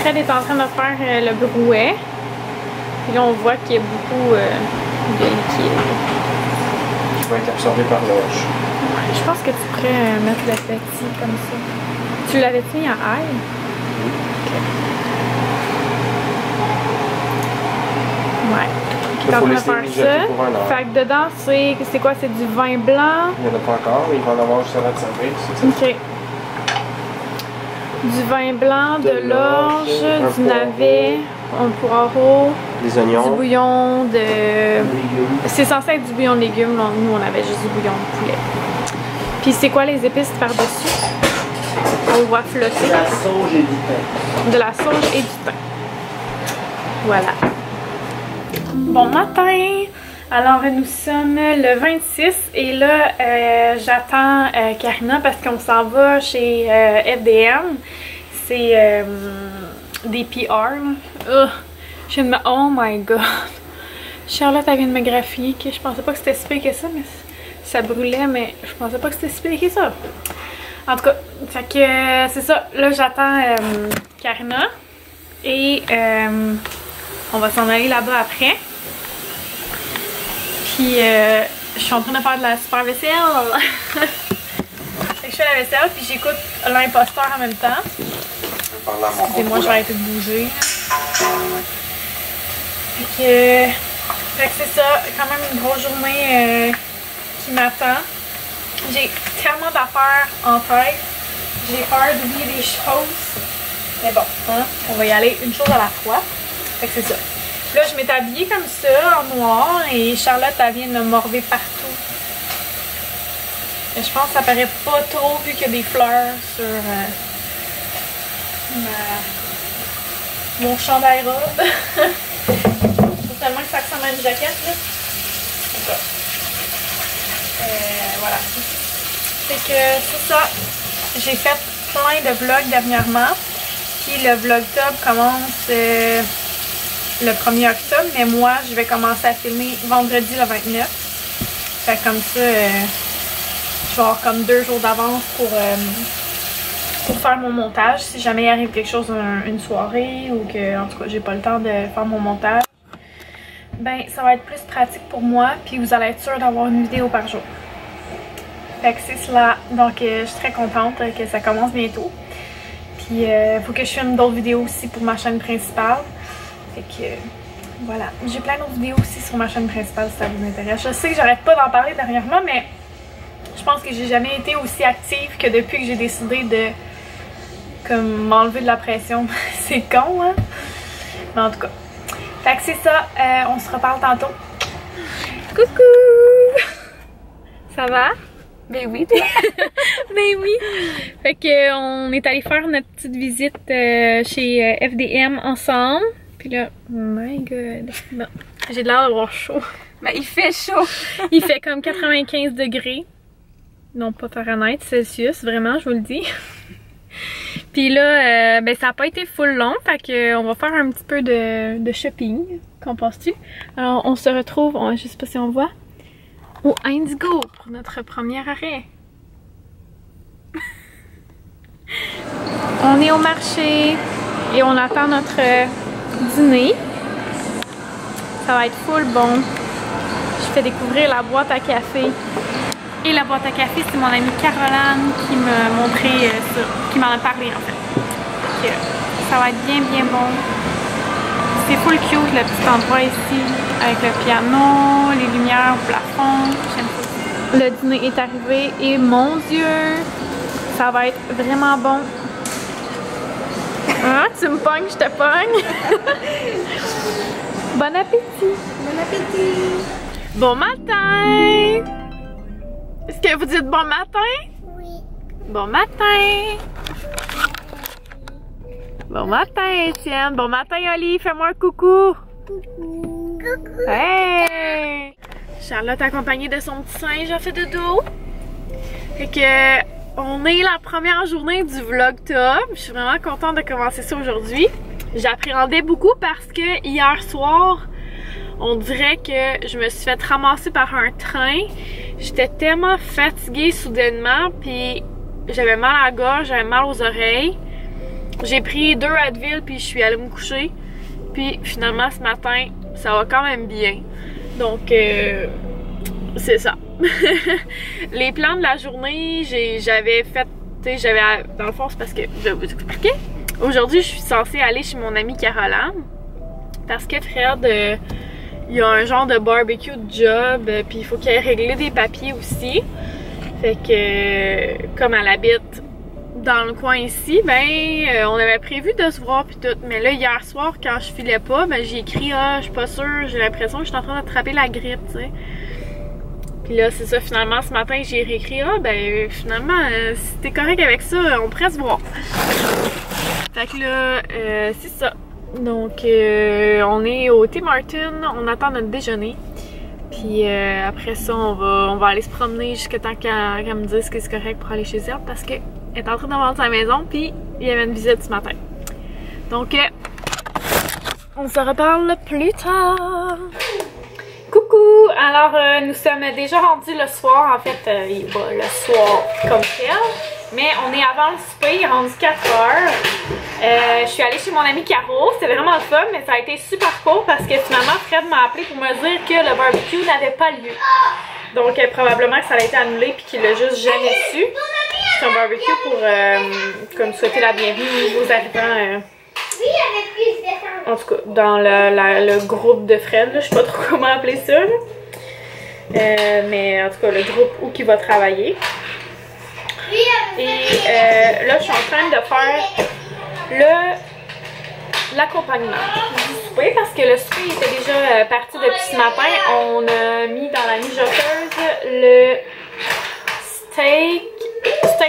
Fred est en train de faire le brouet. Puis là, on voit qu'il y a beaucoup de liquide. Qui va être absorbé par le roche. Ouais, je pense que tu pourrais mettre le petit comme ça. Tu l'avais mis à ail? Oui. Ok. Ouais. Il Quand faut on va laisser faire mijoter pour 1 heure. ça, fait que dedans, c'est quoi? C'est du vin blanc? Il n'y en a pas encore, mais il va en avoir juste avant de servir. Ok. Du vin blanc, de l'orge, du poireau, navet, un poireau, des oignons, du bouillon de... légumes. C'est censé être du bouillon de légumes, non, nous on avait juste du bouillon de poulet. Puis c'est quoi les épices par-dessus? On voit flotter. De la sauge et du thym. De la sauge et du thym. Voilà. Bon matin! Alors nous sommes le 26 et là j'attends Karina parce qu'on s'en va chez FDM. C'est des PR là. Je viens de me... Oh my god! Charlotte elle vient de me graffier. Je pensais pas que c'était si pire que ça, mais ça brûlait, mais je pensais pas que c'était si pire que ça. En tout cas, fait que c'est ça. Là j'attends Karina et on va s'en aller là-bas après. Puis je suis en train de faire de la super vaisselle. Fait que je fais la vaisselle puis j'écoute l'imposteur en même temps. Excusez-moi, je vais arrêter de bouger. Fait que c'est ça, quand même une grosse journée qui m'attend. J'ai tellement d'affaires en tête. J'ai peur d'oublier des choses. Mais bon, hein, on va y aller une chose à la fois. Fait que c'est ça. Là, je m'étais habillée comme ça, en noir, et Charlotte, elle vient de me morver partout. Mais je pense que ça paraît pas trop, vu qu'il y a des fleurs sur mon chandail robe. Faut tellement que ça ressemble à une jaquette, là. Voilà. Fait que c'est ça. J'ai fait plein de vlogs dernièrement. Puis le vlogtober commence... le 1er octobre, mais moi je vais commencer à filmer vendredi le 29. Fait comme ça, je vais avoir comme 2 jours d'avance pour faire mon montage. Si jamais il arrive quelque chose une soirée ou que en tout cas j'ai pas le temps de faire mon montage, ben ça va être plus pratique pour moi, puis vous allez être sûr d'avoir une vidéo par jour. Fait que c'est cela. Donc je suis très contente que ça commence bientôt. Puis faut que je filme d'autres vidéos aussi pour ma chaîne principale. Fait que voilà, j'ai plein d'autres vidéos aussi sur ma chaîne principale si ça vous intéresse. Je sais que j'arrête pas d'en parler dernièrement, mais je pense que j'ai jamais été aussi active que depuis que j'ai décidé de comme m'enlever de la pression. C'est con, hein? Mais en tout cas, fait que c'est ça, on se reparle tantôt. Coucou! Ça va? Ben oui. Ben oui! Fait que on est allé faire notre petite visite chez FDM ensemble. Puis là, oh my god. Bon, j'ai l'air d'avoir chaud. Ben il fait chaud. Il fait comme 95 degrés. Non, pas Fahrenheit, Celsius, vraiment, je vous le dis. Puis là, ben ça n'a pas été full long. Fait que on va faire un petit peu de shopping. Qu'en penses-tu? Alors, on se retrouve, je sais pas si on voit, au Indigo pour notre premier arrêt. On est au marché et on attend notre dîner. Ça va être full bon. Je fais découvrir la boîte à café. Et la boîte à café, c'est mon amie Caroline qui m'a montré ça, qui m'en a parlé en fait. Donc, ça va être bien bon. C'est full cute le petit endroit ici, avec le piano, les lumières au plafond. J'aime ça. Le dîner est arrivé et mon Dieu, ça va être vraiment bon. Hein? Tu me pognes, je te pogne. Bon appétit! Bon appétit! Bon matin! Est-ce que vous dites bon matin? Oui. Bon matin! Bon matin, Étienne! Bon matin, Oli! Fais-moi un coucou! Coucou! Coucou! Hey! Charlotte accompagnée de son petit singe a fait dodo. Fait que on est la première journée du vlogtober. Je suis vraiment contente de commencer ça aujourd'hui. J'appréhendais beaucoup parce que hier soir, on dirait que je me suis fait ramasser par un train. J'étais tellement fatiguée soudainement, puis j'avais mal à la gorge, j'avais mal aux oreilles. J'ai pris 2 Advil puis je suis allée me coucher. Puis finalement ce matin, ça va quand même bien. Donc c'est ça. Les plans de la journée, j'avais fait, tu sais, dans le fond c'est parce que, je vais vous expliquer. Aujourd'hui je suis censée aller chez mon amie Caroline. Parce que Fred, il y a un genre de barbecue de job, puis il faut qu'il ait réglé des papiers aussi. Fait que, comme elle habite dans le coin ici, ben, on avait prévu de se voir puis tout. Mais là, hier soir, quand je filais pas, ben, j'ai écrit « Ah, je suis pas sûre, j'ai l'impression que je suis en train d'attraper la grippe, tu sais. » Puis là, c'est ça, finalement, ce matin, j'ai réécrit « Ah, ben, finalement, si t'es correct avec ça, on pourrait se voir. » Fait que là, c'est ça. Donc, on est au Tim Hortons, on attend notre déjeuner. Puis après ça, on va aller se promener jusqu'à temps qu'elle me dise que c'est correct pour aller chez elle parce qu'elle est en train de vendre sa maison, puis il y avait une visite ce matin. Donc, on se reparle plus tard. Coucou! Alors, nous sommes déjà rendus le soir. En fait, il est pas le soir comme tel, mais on est avant le souper, il est rendu 4 heures. Je suis allée chez mon amie Caro, c'était vraiment le fun, mais ça a été super court parce que finalement Fred m'a appelé pour me dire que le barbecue n'avait pas lieu. Donc probablement que ça a été annulé puis qu'il l'a juste jamais su. C'est un barbecue pour comme souhaiter la bienvenue aux nouveaux arrivants. En tout cas, dans le groupe de Fred, là, je sais pas trop comment appeler ça. Mais en tout cas, le groupe où il va travailler. Et là, je suis en train de faire l'accompagnement du souper parce que le souper était déjà parti depuis ce matin. On a mis dans la mijoteuse le steak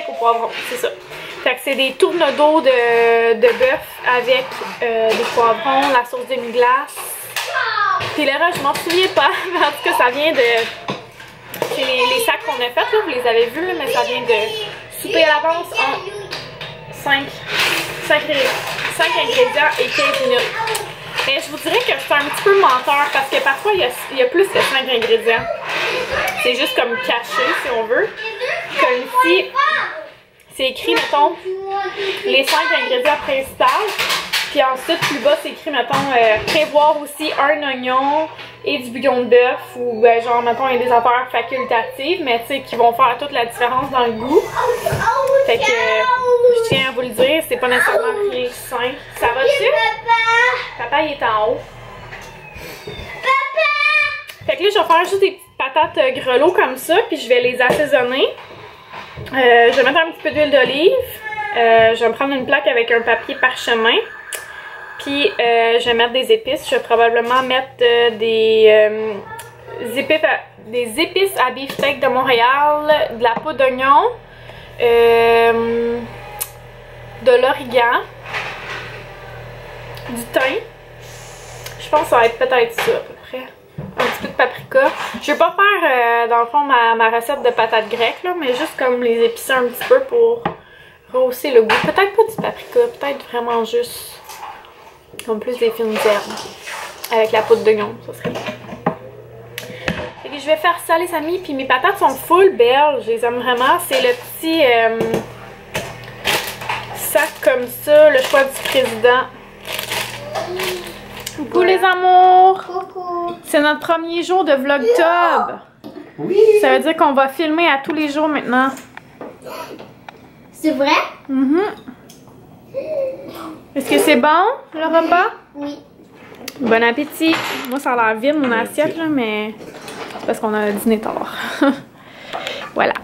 au poivron, c'est ça. Fait que c'est des tournes d'eau de bœuf avec des poivrons, la sauce demi-glace. Puis le reste, je m'en souviens pas, mais en tout cas ça vient de... C'est les sacs qu'on a fait, là, vous les avez vus, là, mais ça vient de souper à l'avance en 5 ingrédients et 15 minutes. Mais je vous dirais que c'est un petit peu menteur parce que parfois il y a plus que 5 ingrédients. C'est juste comme caché si on veut. Comme ici, c'est écrit, mettons, les 5 ingrédients principaux. Puis ensuite, plus bas, c'est écrit, mettons, prévoir aussi un oignon et du bouillon de bœuf ou genre, mettons, il y a des affaires facultatives, mais tu sais, qui vont faire toute la différence dans le goût. Fait que je tiens à vous le dire, c'est pas nécessairement rien sain. Ça va-tu? Papa, il est en haut. Fait que là, je vais faire juste des petites patates grelots comme ça, puis je vais les assaisonner. Je vais mettre un petit peu d'huile d'olive. Je vais me prendre une plaque avec un papier parchemin. Puis je vais mettre des épices. Je vais probablement mettre des épices à beefsteak de Montréal, de la poudre d'oignon, de l'origan, du thym. Je pense que ça va être peut-être ça à peu près. Un petit peu de paprika. Je vais pas faire dans le fond ma recette de patates grecques là, mais juste comme les épicer un petit peu pour rehausser le goût. Peut-être pas du paprika, peut-être vraiment juste comme plus des fines herbes avec la poudre d'oignon, ça serait bon. Et puis je vais faire ça les amis, puis mes patates sont full belles, je les aime vraiment. C'est le petit sac comme ça, le choix du président. Coucou les amours! Coucou! C'est notre premier jour de Vlogtob! Oui! Ça veut dire qu'on va filmer à tous les jours maintenant. C'est vrai? Est-ce que c'est bon, le repas? Oui. Bon appétit! Moi, ça a l'air vide, mon assiette, là, mais c'est parce qu'on a dîné tard. Voilà.